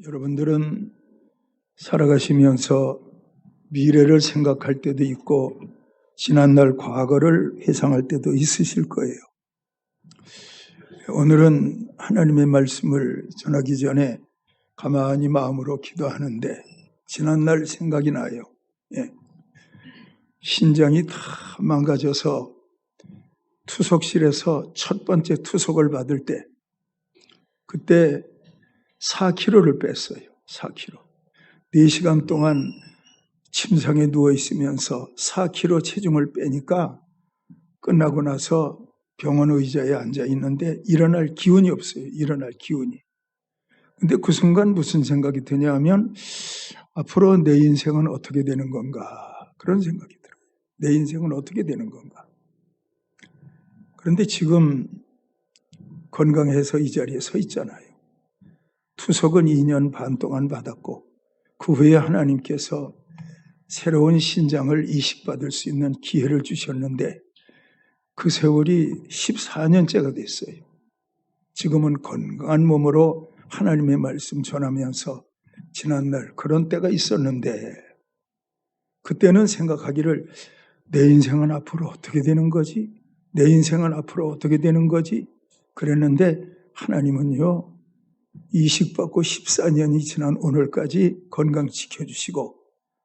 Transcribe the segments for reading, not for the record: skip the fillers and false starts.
여러분들은 살아가시면서 미래를 생각할 때도 있고 지난날 과거를 회상할 때도 있으실 거예요. 오늘은 하나님의 말씀을 전하기 전에 가만히 마음으로 기도하는데 지난날 생각이 나요. 신장이 다 망가져서 투석실에서 첫 번째 투석을 받을 때 그때 4kg를 뺐어요. 4kg. 4시간 동안 침상에 누워있으면서 4kg 체중을 빼니까 끝나고 나서 병원 의자에 앉아있는데 일어날 기운이 없어요. 일어날 기운이. 근데 그 순간 무슨 생각이 드냐 하면 앞으로 내 인생은 어떻게 되는 건가 그런 생각이 들어요. 내 인생은 어떻게 되는 건가. 그런데 지금 건강해서 이 자리에 서 있잖아요. 투석은 2년 반 동안 받았고 그 후에 하나님께서 새로운 신장을 이식받을 수 있는 기회를 주셨는데 그 세월이 14년째가 됐어요. 지금은 건강한 몸으로 하나님의 말씀 전하면서 지난날 그런 때가 있었는데 그때는 생각하기를 내 인생은 앞으로 어떻게 되는 거지? 내 인생은 앞으로 어떻게 되는 거지? 그랬는데 하나님은요. 이식받고 14년이 지난 오늘까지 건강 지켜주시고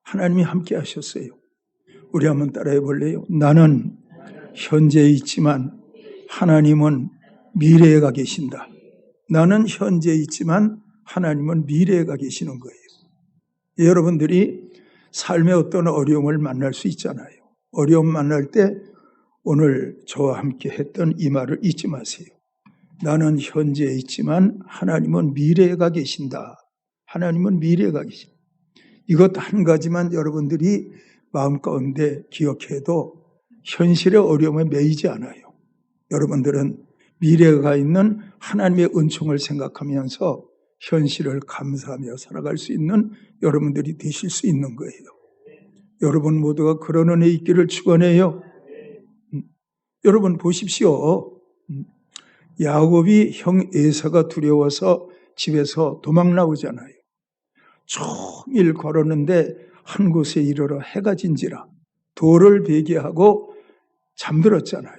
하나님이 함께 하셨어요. 우리 한번 따라해 볼래요? 나는 현재에 있지만 하나님은 미래에 가 계신다. 나는 현재에 있지만 하나님은 미래에 가 계시는 거예요. 여러분들이 삶의 어떤 어려움을 만날 수 있잖아요. 어려움 만날 때 오늘 저와 함께 했던 이 말을 잊지 마세요. 나는 현재에 있지만 하나님은 미래에 가 계신다. 하나님은 미래에 가 계신다. 이것 한 가지만 여러분들이 마음 가운데 기억해도 현실의 어려움에 매이지 않아요. 여러분들은 미래에 가 있는 하나님의 은총을 생각하면서 현실을 감사하며 살아갈 수 있는 여러분들이 되실 수 있는 거예요. 여러분 모두가 그런 은혜 있기를 축원해요. 여러분 보십시오. 야곱이 형 에사가 두려워서 집에서 도망 나오잖아요. 종일 걸었는데 한 곳에 이르러 해가 진지라 돌을 베개하고 잠들었잖아요.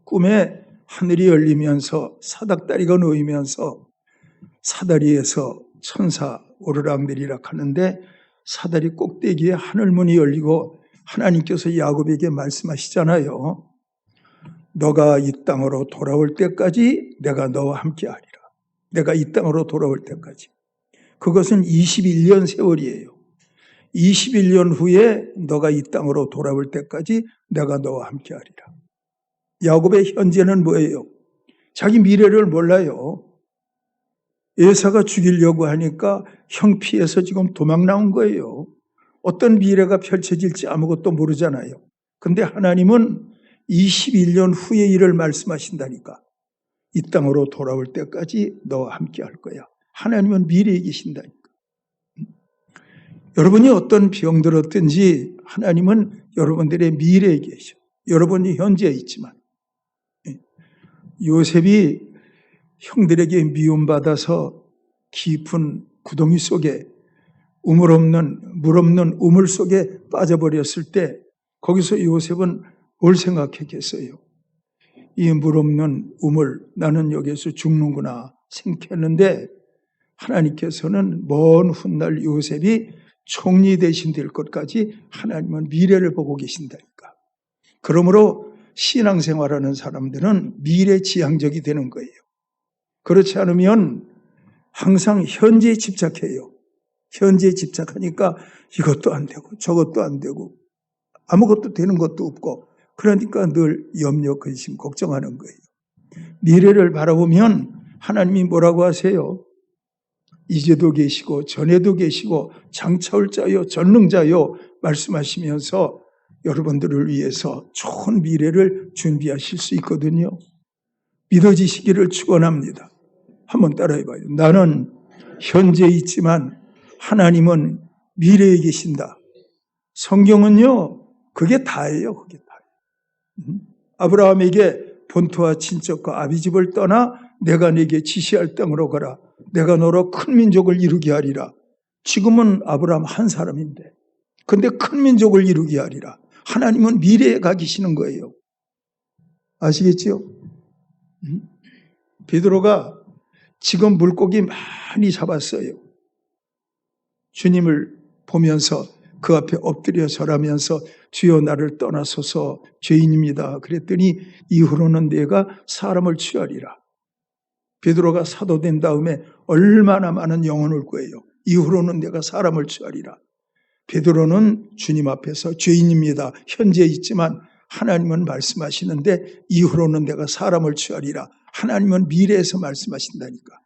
꿈에 하늘이 열리면서 사닥다리가 놓이면서 사다리에서 천사 오르락내리락 하는데 사다리 꼭대기에 하늘문이 열리고 하나님께서 야곱에게 말씀하시잖아요. 너가 이 땅으로 돌아올 때까지 내가 너와 함께 하리라. 내가 이 땅으로 돌아올 때까지. 그것은 21년 세월이에요. 21년 후에 너가 이 땅으로 돌아올 때까지 내가 너와 함께 하리라. 야곱의 현재는 뭐예요? 자기 미래를 몰라요. 에사가 죽이려고 하니까 형 피해서 지금 도망 나온 거예요. 어떤 미래가 펼쳐질지 아무것도 모르잖아요. 근데 하나님은 21년 후의 일을 말씀하신다니까. 이 땅으로 돌아올 때까지 너와 함께 할 거야. 하나님은 미래에 계신다니까. 여러분이 어떤 병 들었든지 하나님은 여러분들의 미래에 계셔. 여러분이 현재에 있지만. 요셉이 형들에게 미움받아서 깊은 구덩이 속에 물 없는 우물 속에 빠져버렸을 때 거기서 요셉은 뭘 생각했겠어요? 이 물 없는 우물, 나는 여기에서 죽는구나 생각했는데 하나님께서는 먼 훗날 요셉이 총리 대신 될 것까지 하나님은 미래를 보고 계신다니까. 그러므로 신앙생활하는 사람들은 미래지향적이 되는 거예요. 그렇지 않으면 항상 현재에 집착해요. 현재에 집착하니까 이것도 안 되고 저것도 안 되고 아무것도 되는 것도 없고 그러니까 늘 염려, 근심, 걱정하는 거예요. 미래를 바라보면 하나님이 뭐라고 하세요? 이제도 계시고 전에도 계시고 장차올 자요 전능자요 말씀하시면서 여러분들을 위해서 좋은 미래를 준비하실 수 있거든요. 믿어지시기를 축원합니다. 한번 따라해봐요. 나는 현재에 있지만 하나님은 미래에 계신다. 성경은요, 그게 다예요. 그게 다예요. 아브라함에게 본토와 친척과 아비집을 떠나 내가 네게 지시할 땅으로 가라. 내가 너로 큰 민족을 이루게 하리라. 지금은 아브라함 한 사람인데, 근데 큰 민족을 이루게 하리라. 하나님은 미래에 가 계시는 거예요. 아시겠지요? 베드로가 지금 물고기 많이 잡았어요. 주님을 보면서 그 앞에 엎드려 절하면서 주여 나를 떠나소서 죄인입니다. 그랬더니 이후로는 내가 사람을 취하리라. 베드로가 사도 된 다음에 얼마나 많은 영혼을 구해요. 이후로는 내가 사람을 취하리라. 베드로는 주님 앞에서 죄인입니다. 현재 있지만 하나님은 말씀하시는데 이후로는 내가 사람을 취하리라. 하나님은 미래에서 말씀하신다니까.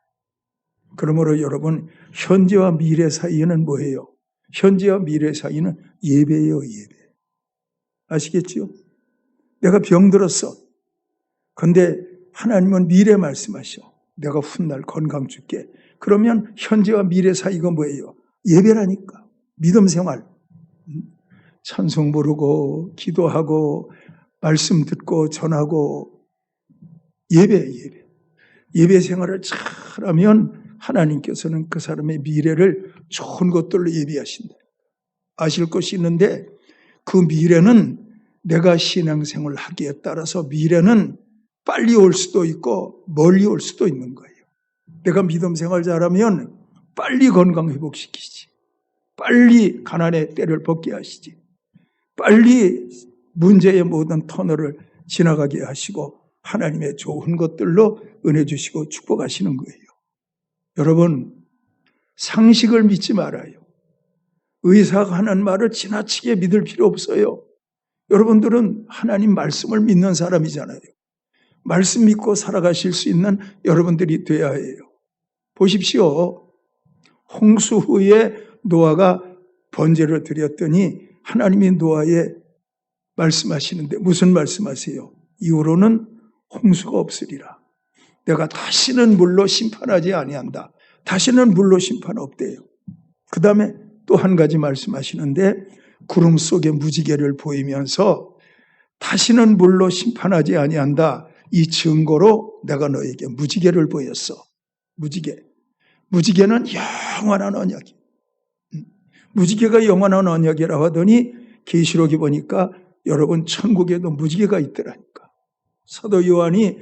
그러므로 여러분, 현재와 미래 사이에는 뭐예요? 현재와 미래 사이는 예배예요, 예배. 아시겠지요? 내가 병들었어. 근데 하나님은 미래 말씀하셔. 내가 훗날 건강 줄게. 그러면 현재와 미래 사이가 뭐예요? 예배라니까. 믿음 생활. 찬송 부르고 기도하고 말씀 듣고 전하고 예배. 예배 생활을 잘하면 하나님께서는 그 사람의 미래를 좋은 것들로 예비하신다. 아실 것이 있는데 그 미래는 내가 신앙생활을 하기에 따라서 미래는 빨리 올 수도 있고 멀리 올 수도 있는 거예요. 내가 믿음 생활 잘하면 빨리 건강 회복시키지. 빨리 가난의 때를 벗게 하시지. 빨리 문제의 모든 터널을 지나가게 하시고 하나님의 좋은 것들로 은혜 주시고 축복하시는 거예요. 여러분, 상식을 믿지 말아요. 의사가 하는 말을 지나치게 믿을 필요 없어요. 여러분들은 하나님 말씀을 믿는 사람이잖아요. 말씀 믿고 살아가실 수 있는 여러분들이 되어야 해요. 보십시오. 홍수 후에 노아가 번제를 드렸더니 하나님이 노아에 말씀하시는데 무슨 말씀하세요? 이후로는 홍수가 없으리라. 내가 다시는 물로 심판하지 아니한다. 다시는 물로 심판 없대요. 그 다음에 또 한 가지 말씀하시는데 구름 속에 무지개를 보이면서 다시는 물로 심판하지 아니한다. 이 증거로 내가 너에게 무지개를 보였어. 무지개는 영원한 언약이에요. 무지개가 영원한 언약이라고 하더니 계시록에 보니까 여러분 천국에도 무지개가 있더라니까. 사도 요한이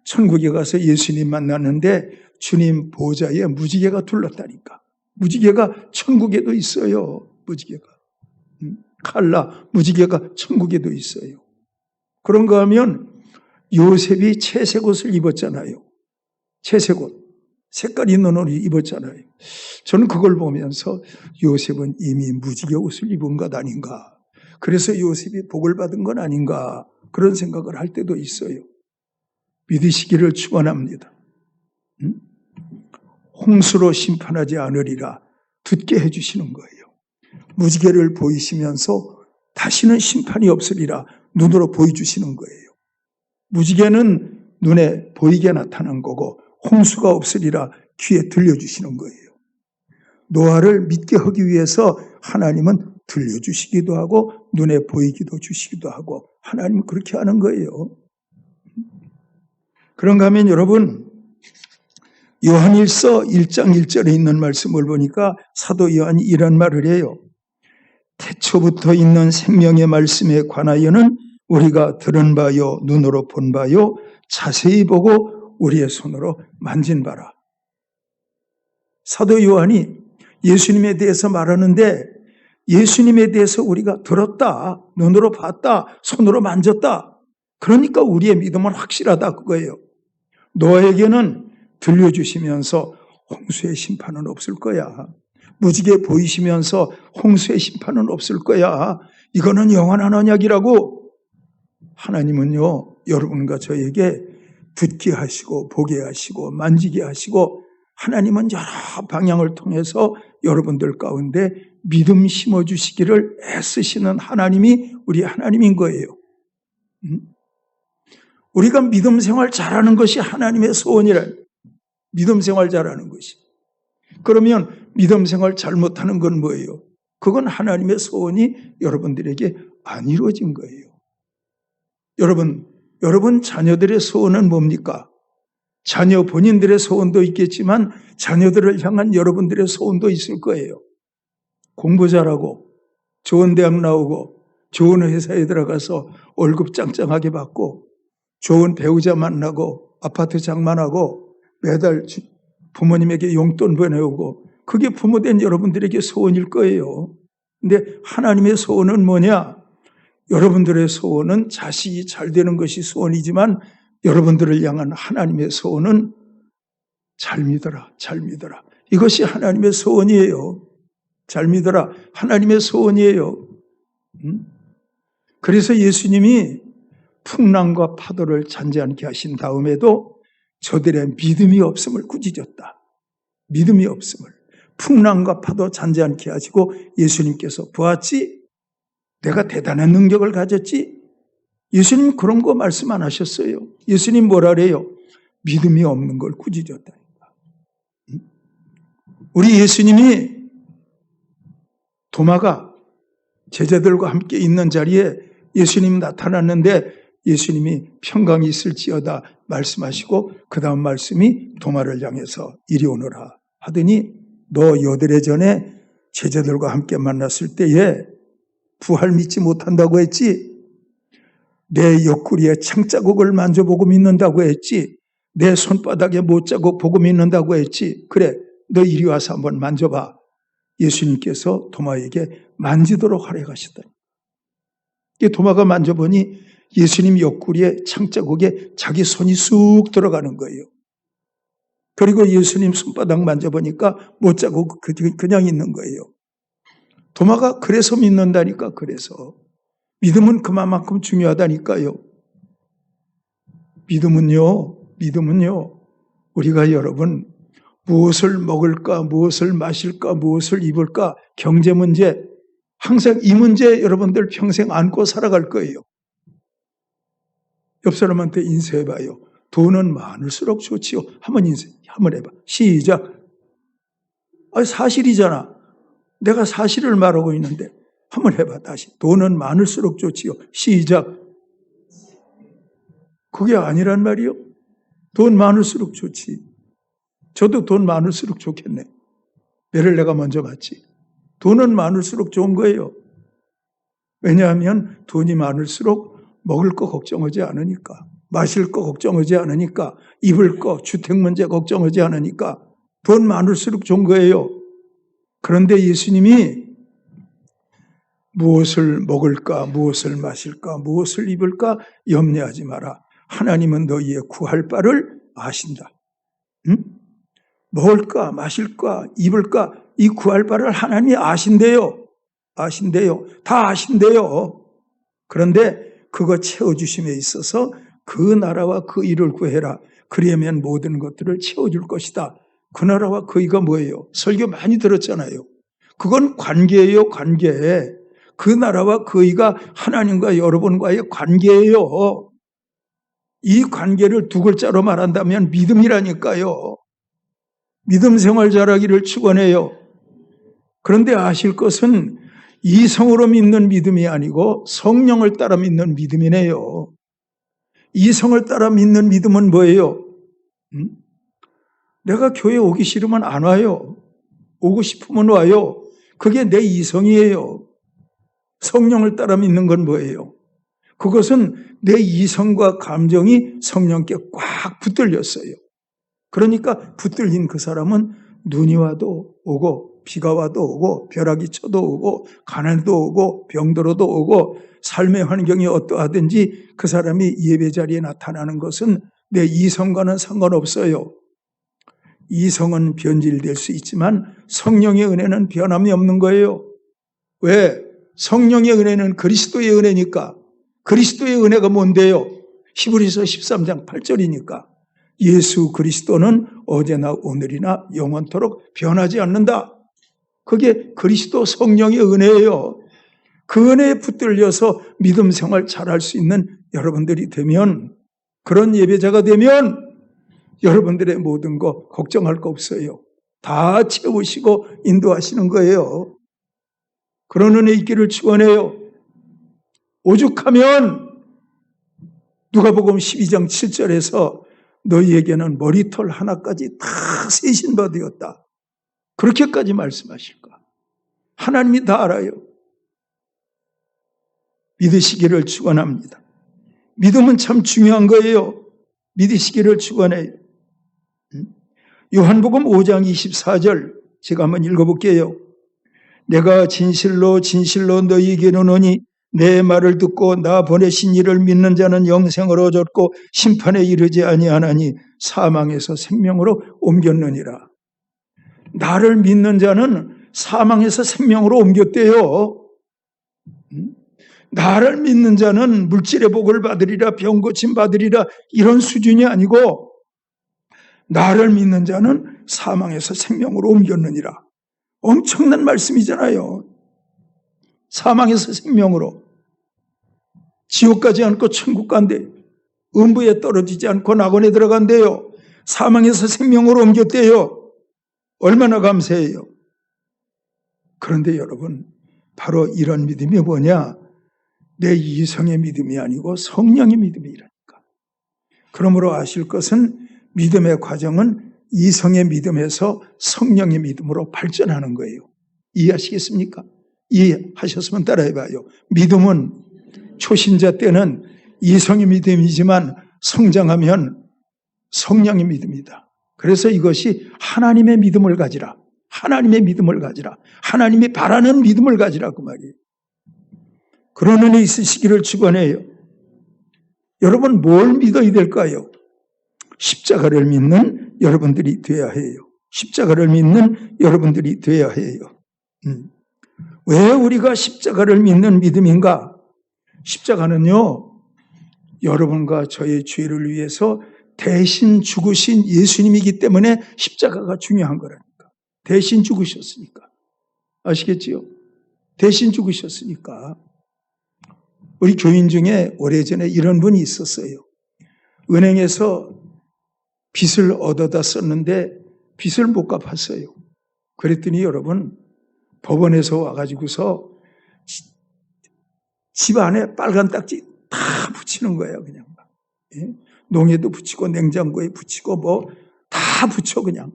천국에 가서 예수님 만났는데 주님 보좌에 무지개가 둘렀다니까. 무지개가 천국에도 있어요. 무지개가. 칼라 무지개가 천국에도 있어요. 그런가 하면 요셉이 채색 옷을 입었잖아요. 채색 옷. 색깔 있는 옷을 입었잖아요. 저는 그걸 보면서 요셉은 이미 무지개 옷을 입은 것 아닌가. 그래서 요셉이 복을 받은 건 아닌가. 그런 생각을 할 때도 있어요. 믿으시기를 축원합니다. 홍수로 심판하지 않으리라 듣게 해주시는 거예요. 무지개를 보이시면서 다시는 심판이 없으리라 눈으로 보여주시는 거예요. 무지개는 눈에 보이게 나타난 거고 홍수가 없으리라 귀에 들려주시는 거예요. 노아를 믿게 하기 위해서 하나님은 들려주시기도 하고 눈에 보이기도 주시기도 하고 하나님은 그렇게 하는 거예요. 그런가 하면 여러분 요한일서 1장 1절에 있는 말씀을 보니까 사도 요한이 이런 말을 해요. 태초부터 있는 생명의 말씀에 관하여는 우리가 들은 바요 눈으로 본 바요 자세히 보고 우리의 손으로 만진 바라. 사도 요한이 예수님에 대해서 말하는데 예수님에 대해서 우리가 들었다, 눈으로 봤다, 손으로 만졌다. 그러니까 우리의 믿음은 확실하다 그거예요. 노아에게는 들려주시면서 홍수의 심판은 없을 거야. 무지개 보이시면서 홍수의 심판은 없을 거야. 이거는 영원한 언약이라고. 하나님은요, 여러분과 저에게 듣게 하시고 보게 하시고 만지게 하시고 하나님은 여러 방향을 통해서 여러분들 가운데 믿음 심어주시기를 애쓰시는 하나님이 우리 하나님인 거예요. 우리가 믿음 생활 잘하는 것이 하나님의 소원이라. 믿음 생활 잘하는 것이. 그러면 믿음 생활 잘못하는 건 뭐예요? 그건 하나님의 소원이 여러분들에게 안 이루어진 거예요. 여러분 자녀들의 소원은 뭡니까? 자녀 본인들의 소원도 있겠지만 자녀들을 향한 여러분들의 소원도 있을 거예요. 공부 잘하고 좋은 대학 나오고 좋은 회사에 들어가서 월급 짱짱하게 받고 좋은 배우자 만나고 아파트 장만하고 매달 부모님에게 용돈 보내오고 그게 부모된 여러분들에게 소원일 거예요. 근데 하나님의 소원은 뭐냐? 여러분들의 소원은 자식이 잘 되는 것이 소원이지만 여러분들을 향한 하나님의 소원은 잘 믿어라, 잘 믿어라. 이것이 하나님의 소원이에요. 잘 믿어라. 하나님의 소원이에요. 그래서 예수님이 풍랑과 파도를 잔재않게 하신 다음에도 저들의 믿음이 없음을 꾸짖었다. 믿음이 없음을. 풍랑과 파도 잔재않게 하시고 예수님께서 보았지? 내가 대단한 능력을 가졌지? 예수님 그런 거 말씀 안 하셨어요. 예수님 뭐라 그래요? 믿음이 없는 걸 꾸짖었다. 우리 예수님이 도마가 제자들과 함께 있는 자리에 예수님 나타났는데 예수님이 평강이 있을지어다 말씀하시고 그 다음 말씀이 도마를 향해서 이리 오너라 하더니 너 여드레 전에 제자들과 함께 만났을 때에 부활 믿지 못한다고 했지? 내 옆구리에 창자국을 만져보고 믿는다고 했지? 내 손바닥에 못자국 보고 믿는다고 했지? 그래, 너 이리 와서 한번 만져봐. 예수님께서 도마에게 만지도록 하래 가시다. 도마가 만져보니 예수님 옆구리에 창자국에 자기 손이 쑥 들어가는 거예요. 그리고 예수님 손바닥 만져보니까 못자국 그냥 있는 거예요. 도마가 그래서 믿는다니까. 그래서 믿음은 그만큼 중요하다니까요. 믿음은요 우리가 여러분 무엇을 먹을까, 무엇을 마실까, 무엇을 입을까, 경제 문제, 항상 이 문제 여러분들 평생 안고 살아갈 거예요. 옆 사람한테 인쇄해봐요. 돈은 많을수록 좋지요. 한번 해봐. 시작. 사실이잖아. 내가 사실을 말하고 있는데 한번 해봐. 다시. 돈은 많을수록 좋지요. 시작. 그게 아니란 말이요. 돈 많을수록 좋지. 저도 돈 많을수록 좋겠네. 매를 내가 먼저 받지. 돈은 많을수록 좋은 거예요. 왜냐하면 돈이 많을수록 먹을 거 걱정하지 않으니까, 마실 거 걱정하지 않으니까, 입을 거, 주택 문제 걱정하지 않으니까 돈 많을수록 좋은 거예요. 그런데 예수님이 무엇을 먹을까, 무엇을 마실까, 무엇을 입을까 염려하지 마라. 하나님은 너희의 구할 바를 아신다. 응? 먹을까, 마실까, 입을까 이 구할 바를 하나님이 아신대요. 다 아신대요. 그런데 그거 채워주심에 있어서 그 나라와 그 일을 구해라. 그러면 모든 것들을 채워줄 것이다. 그 나라와 그 이가 뭐예요? 설교 많이 들었잖아요. 그건 관계예요, 관계. 그 나라와 그 이가 하나님과 여러분과의 관계예요. 이 관계를 두 글자로 말한다면 믿음이라니까요. 믿음 생활 잘하기를 축원해요. 그런데 아실 것은 이성으로 믿는 믿음이 아니고 성령을 따라 믿는 믿음이네요. 이성을 따라 믿는 믿음은 뭐예요? 내가 교회 오기 싫으면 안 와요. 오고 싶으면 와요. 그게 내 이성이에요. 성령을 따라 믿는 건 뭐예요? 그것은 내 이성과 감정이 성령께 꽉 붙들렸어요. 그러니까 붙들린 그 사람은 눈이 와도 오고 비가 와도 오고 벼락이 쳐도 오고 가난도 오고 병들어도 오고 삶의 환경이 어떠하든지 그 사람이 예배 자리에 나타나는 것은 내 이성과는 상관없어요. 이성은 변질될 수 있지만 성령의 은혜는 변함이 없는 거예요. 왜? 성령의 은혜는 그리스도의 은혜니까. 그리스도의 은혜가 뭔데요? 히브리서 13장 8절이니까. 예수 그리스도는 어제나 오늘이나 영원토록 변하지 않는다. 그게 그리스도 성령의 은혜예요. 그 은혜에 붙들려서 믿음 생활 잘할 수 있는 여러분들이 되면, 그런 예배자가 되면 여러분들의 모든 거 걱정할 거 없어요. 다 채우시고 인도하시는 거예요. 그런 은혜 있기를 축원해요. 오죽하면 누가복음 12장 7절에서 너희에게는 머리털 하나까지 다 세신 바 되었다. 그렇게까지 말씀하실까? 하나님이 다 알아요. 믿으시기를 축원합니다. 믿음은 참 중요한 거예요. 믿으시기를 축원해요. 요한복음 5장 24절 제가 한번 읽어볼게요. 내가 진실로 진실로 너희에게 이르노니 내 말을 듣고 나 보내신 이를 믿는 자는 영생을 얻었고 심판에 이르지 아니하나니 사망에서 생명으로 옮겼느니라. 나를 믿는 자는 사망에서 생명으로 옮겼대요. 나를 믿는 자는 물질의 복을 받으리라, 병 고침 받으리라, 이런 수준이 아니고 나를 믿는 자는 사망에서 생명으로 옮겼느니라. 엄청난 말씀이잖아요. 사망에서 생명으로. 지옥 가지 않고 천국 간대. 음부에 떨어지지 않고 낙원에 들어간대요. 사망에서 생명으로 옮겼대요. 얼마나 감사해요. 그런데 여러분, 바로 이런 믿음이 뭐냐? 내 이성의 믿음이 아니고 성령의 믿음이라니까. 그러므로 아실 것은 믿음의 과정은 이성의 믿음에서 성령의 믿음으로 발전하는 거예요. 이해하시겠습니까? 이해하셨으면 따라해봐요. 믿음은 초신자 때는 이성의 믿음이지만 성장하면 성령의 믿음이다. 그래서 이것이 하나님의 믿음을 가지라. 하나님의 믿음을 가지라. 하나님이 바라는 믿음을 가지라 그 말이에요. 그런 은혜 있으시기를 축원해요. 여러분 뭘 믿어야 될까요? 십자가를 믿는 여러분들이 되어야 해요. 십자가를 믿는 여러분들이 되어야 해요. 왜 우리가 십자가를 믿는 믿음인가? 십자가는요, 여러분과 저의 죄를 위해서 대신 죽으신 예수님이기 때문에 십자가가 중요한 거라니까. 대신 죽으셨으니까. 아시겠지요? 대신 죽으셨으니까. 우리 교인 중에 오래전에 이런 분이 있었어요. 은행에서 빚을 얻어다 썼는데 빚을 못 갚았어요. 그랬더니 여러분 법원에서 와가지고서 집 안에 빨간 딱지 다 붙이는 거예요. 그냥 예? 농에도 붙이고 냉장고에 붙이고 뭐 다 붙여 그냥.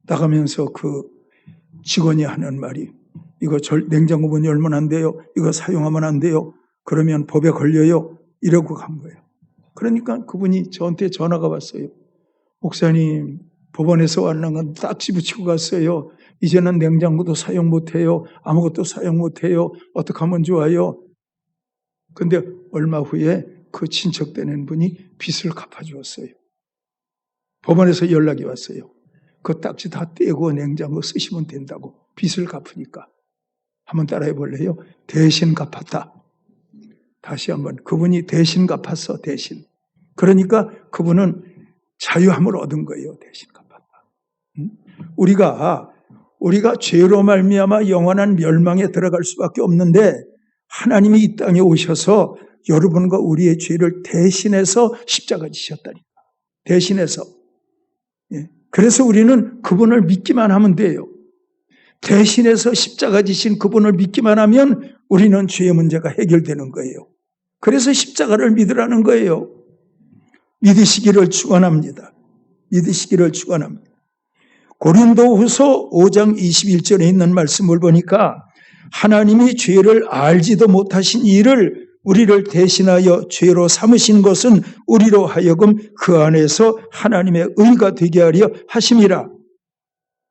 나가면서 그 직원이 하는 말이 이거 냉장고 문 열면 안 돼요. 이거 사용하면 안 돼요. 그러면 법에 걸려요. 이러고 간 거예요. 그러니까 그분이 저한테 전화가 왔어요. 목사님, 법원에서 왔는 딱지 붙이고 갔어요. 이제는 냉장고도 사용 못해요. 아무것도 사용 못해요. 어떻게 하면 좋아요? 근데 얼마 후에 그 친척되는 분이 빚을 갚아주었어요. 법원에서 연락이 왔어요. 그 딱지 다 떼고 냉장고 쓰시면 된다고. 빚을 갚으니까. 한번 따라해 볼래요? 대신 갚았다. 다시 한번. 그분이 대신 갚았어. 대신. 그러니까 그분은 자유함을 얻은 거예요. 대신 갚았다. 우리가 죄로 말미암아 영원한 멸망에 들어갈 수밖에 없는데 하나님이 이 땅에 오셔서 여러분과 우리의 죄를 대신해서 십자가 지셨다니까. 대신해서. 예. 그래서 우리는 그분을 믿기만 하면 돼요. 대신해서 십자가 지신 그분을 믿기만 하면 우리는 죄의 문제가 해결되는 거예요. 그래서 십자가를 믿으라는 거예요. 믿으시기를 축원합니다. 믿으시기를 축원합니다. 고린도후서 5장 21절에 있는 말씀을 보니까 하나님이 죄를 알지도 못하신 이를 우리를 대신하여 죄로 삼으신 것은 우리로 하여금 그 안에서 하나님의 의가 되게 하려 하심이라.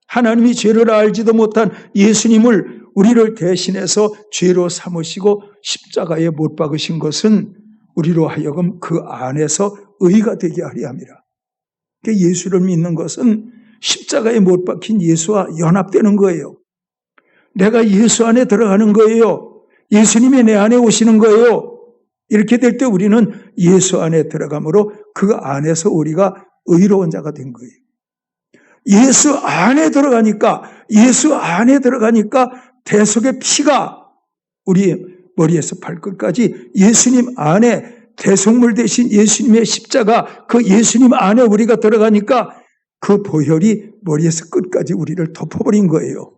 하나님이 죄를 알지도 못한 예수님을 우리를 대신해서 죄로 삼으시고 십자가에 못 박으신 것은 우리로 하여금 그 안에서 의가 되게 하려 함이라. 그러니까 예수를 믿는 것은 십자가에 못 박힌 예수와 연합되는 거예요. 내가 예수 안에 들어가는 거예요. 예수님이 내 안에 오시는 거예요. 이렇게 될 때 우리는 예수 안에 들어감으로 그 안에서 우리가 의로운 자가 된 거예요. 예수 안에 들어가니까 대속의 피가 우리 머리에서 발끝까지 예수님 안에 대속물 대신 예수님의 십자가 그 예수님 안에 우리가 들어가니까 그 보혈이 머리에서 끝까지 우리를 덮어버린 거예요.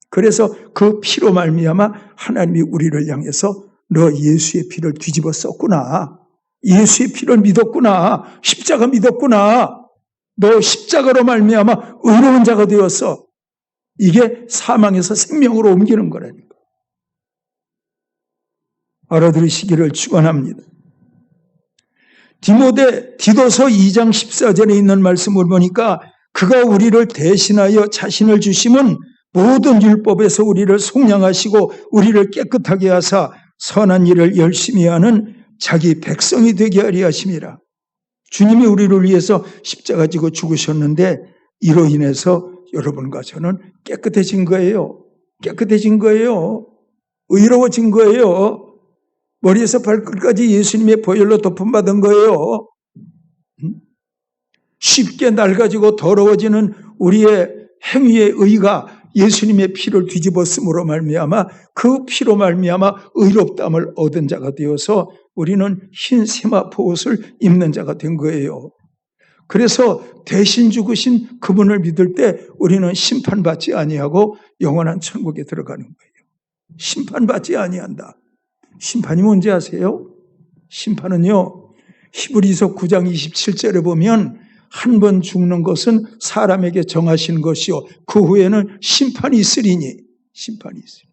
그래서 그 피로 말미암아 하나님이 우리를 향해서 너 예수의 피를 뒤집어 썼구나. 예수의 피를 믿었구나. 십자가 믿었구나. 너 십자가로 말미암아 의로운 자가 되었어. 이게 사망에서 생명으로 옮기는 거라니까. 알아들으시기를 축원합니다. 디도서 2장 14절에 있는 말씀을 보니까 그가 우리를 대신하여 자신을 주심은 모든 율법에서 우리를 속량하시고 우리를 깨끗하게 하사 선한 일을 열심히 하는 자기 백성이 되게 하려 하심이라. 주님이 우리를 위해서 십자가 지고 죽으셨는데 이로 인해서 여러분과 저는 깨끗해진 거예요. 깨끗해진 거예요. 의로워진 거예요. 머리에서 발끝까지 예수님의 보혈로 덮음받은 거예요. 쉽게 낡아지고 더러워지는 우리의 행위의 의가 예수님의 피를 뒤집었음으로 말미암아 그 피로 말미암아 의롭다함을 얻은 자가 되어서 우리는 흰 세마포 옷을 입는 자가 된 거예요. 그래서 대신 죽으신 그분을 믿을 때 우리는 심판받지 아니하고 영원한 천국에 들어가는 거예요. 심판받지 아니한다. 심판이 뭔지 아세요? 심판은요, 히브리서 9장 27절에 보면 한 번 죽는 것은 사람에게 정하신 것이요 그 후에는 심판이 있으리니. 심판이 있으리니.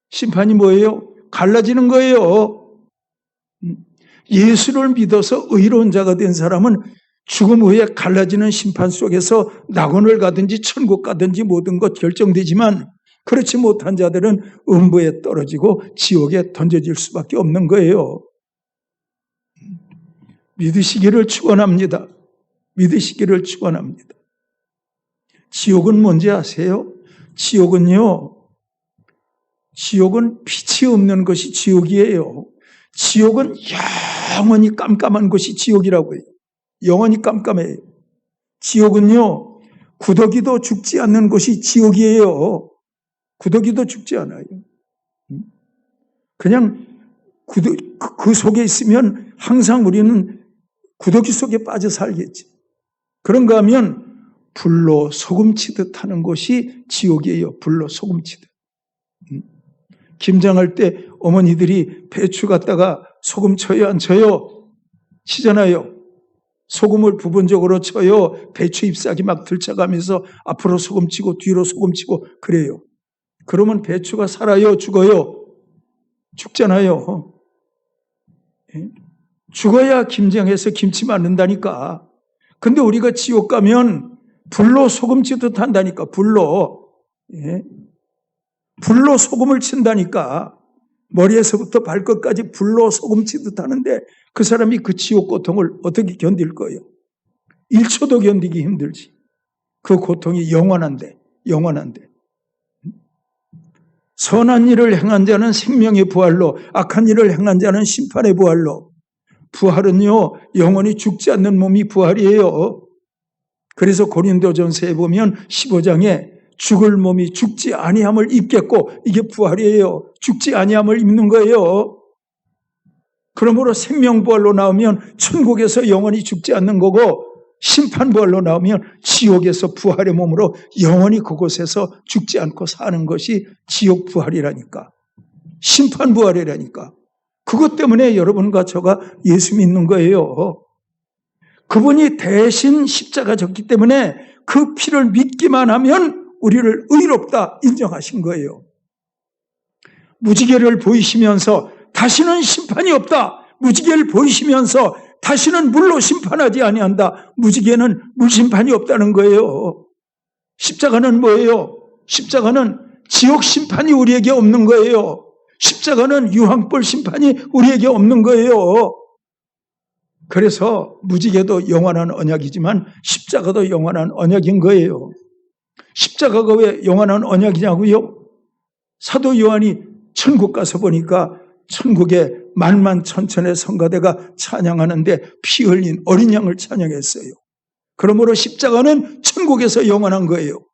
심판이 뭐예요? 갈라지는 거예요. 예수를 믿어서 의로운 자가 된 사람은 죽음 후에 갈라지는 심판 속에서 낙원을 가든지 천국 가든지 모든 것 결정되지만 그렇지 못한 자들은 음부에 떨어지고 지옥에 던져질 수밖에 없는 거예요. 믿으시기를 축원합니다. 믿으시기를 축원합니다. 지옥은 뭔지 아세요? 지옥은 빛이 없는 것이 지옥이에요. 지옥은 영원히 깜깜한 것이 지옥이라고요. 영원히 깜깜해요. 지옥은요, 구더기도 죽지 않는 것이 지옥이에요. 구더기도 죽지 않아요. 그냥 그 속에 있으면 항상 우리는 구더기 속에 빠져 살겠지. 그런가 하면 불로 소금치듯 하는 것이 지옥이에요. 불로 소금치듯. 김장할 때 어머니들이 배추 갖다가 소금 쳐요, 안 쳐요? 치잖아요. 소금을 부분적으로 쳐요. 배추 잎사귀 막 들쳐가면서 앞으로 소금 치고 뒤로 소금 치고 그래요. 그러면 배추가 살아요, 죽어요? 죽잖아요. 죽어야 김장해서 김치 만든다니까. 근데 우리가 지옥 가면 불로 소금 치듯 한다니까. 불로 소금을 친다니까. 머리에서부터 발끝까지 불로 소금 치듯 하는데 그 사람이 그 지옥 고통을 어떻게 견딜 거예요? 1초도 견디기 힘들지. 그 고통이 영원한데. 선한 일을 행한 자는 생명의 부활로, 악한 일을 행한 자는 심판의 부활로. 부활은요, 영원히 죽지 않는 몸이 부활이에요. 그래서 고린도전서에 보면 15장에 죽을 몸이 죽지 아니함을 입겠고, 이게 부활이에요. 죽지 아니함을 입는 거예요. 그러므로 생명부활로 나오면 천국에서 영원히 죽지 않는 거고, 심판부활로 나오면 지옥에서 부활의 몸으로 영원히 그곳에서 죽지 않고 사는 것이 지옥부활이라니까. 심판부활이라니까. 그것 때문에 여러분과 저가 예수 믿는 거예요. 그분이 대신 십자가 졌기 때문에 그 피를 믿기만 하면 우리를 의롭다 인정하신 거예요. 무지개를 보이시면서 다시는 심판이 없다. 무지개를 보이시면서 다시는 물로 심판하지 아니한다. 무지개는 물심판이 없다는 거예요. 십자가는 뭐예요? 십자가는 지옥 심판이 우리에게 없는 거예요. 십자가는 유황불 심판이 우리에게 없는 거예요. 그래서 무지개도 영원한 언약이지만 십자가도 영원한 언약인 거예요. 십자가가 왜 영원한 언약이냐고요? 사도 요한이 천국 가서 보니까 천국에 만만천천의 성가대가 찬양하는데 피 흘린 어린 양을 찬양했어요. 그러므로 십자가는 천국에서 영원한 거예요.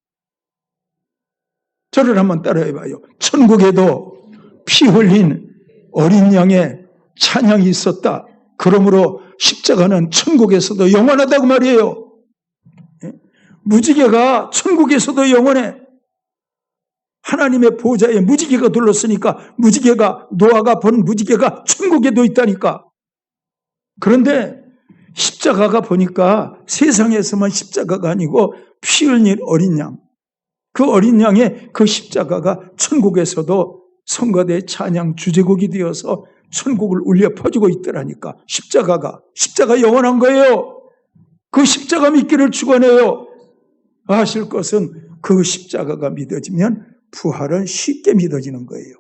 저를 한번 따라해봐요. 천국에도 피 흘린 어린 양의 찬양이 있었다. 그러므로 십자가는 천국에서도 영원하다고 말이에요. 무지개가 천국에서도 영원해. 하나님의 보좌에 무지개가 둘렀으니까 무지개가, 노아가 본 무지개가 천국에도 있다니까. 그런데 십자가가 보니까 세상에서만 십자가가 아니고 피 흘린 어린 양, 그 어린 양의 그 십자가가 천국에서도 성가대 찬양 주제곡이 되어서 천국을 울려 퍼지고 있더라니까. 십자가 영원한 거예요. 그 십자가 믿기를 축원해요. 아실 것은 그 십자가가 믿어지면 부활은 쉽게 믿어지는 거예요.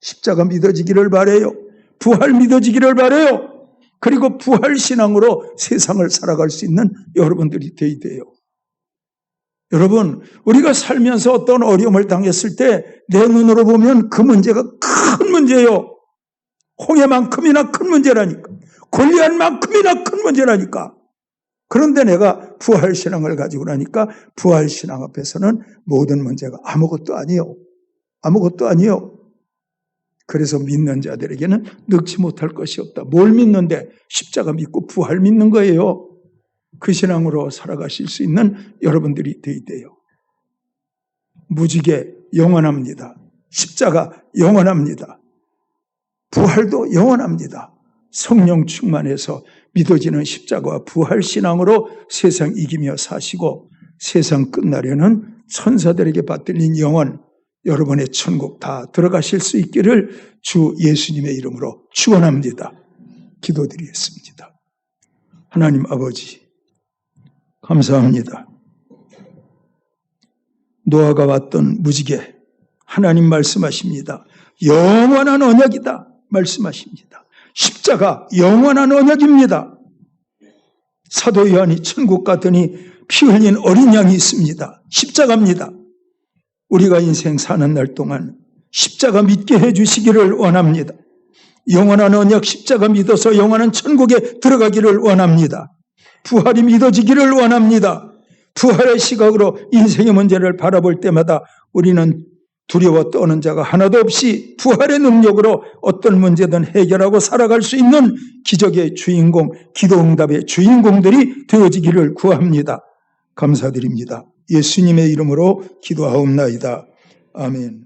십자가 믿어지기를 바라요. 부활 믿어지기를 바라요. 그리고 부활 신앙으로 세상을 살아갈 수 있는 여러분들이 되어야 돼요. 여러분, 우리가 살면서 어떤 어려움을 당했을 때 내 눈으로 보면 그 문제가 큰 문제예요. 홍해만큼이나 큰 문제라니까. 골리앗만큼이나 큰 문제라니까. 그런데 내가 부활신앙을 가지고 나니까 부활신앙 앞에서는 모든 문제가 아무것도 아니요. 아무것도 아니요. 그래서 믿는 자들에게는 늙지 못할 것이 없다. 뭘 믿는데? 십자가 믿고 부활 믿는 거예요. 그 신앙으로 살아가실 수 있는 여러분들이 되어야 돼요. 무지개 영원합니다. 십자가 영원합니다. 부활도 영원합니다. 성령 충만해서 믿어지는 십자가와 부활 신앙으로 세상 이기며 사시고 세상 끝나려는 천사들에게 받들린 영원, 여러분의 천국 다 들어가실 수 있기를 주 예수님의 이름으로 축원합니다. 기도드리겠습니다. 하나님 아버지, 감사합니다. 노아가 왔던 무지개, 하나님 말씀하십니다. 영원한 언약이다 말씀하십니다. 십자가 영원한 언약입니다. 사도 요한이 천국 갔더니 피 흘린 어린 양이 있습니다. 십자가입니다. 우리가 인생 사는 날 동안 십자가 믿게 해주시기를 원합니다. 영원한 언약 십자가 믿어서 영원한 천국에 들어가기를 원합니다. 부활이 믿어지기를 원합니다. 부활의 시각으로 인생의 문제를 바라볼 때마다 우리는 두려워 떠는 자가 하나도 없이 부활의 능력으로 어떤 문제든 해결하고 살아갈 수 있는 기적의 주인공, 기도응답의 주인공들이 되어지기를 구합니다. 감사드립니다. 예수님의 이름으로 기도하옵나이다. 아멘.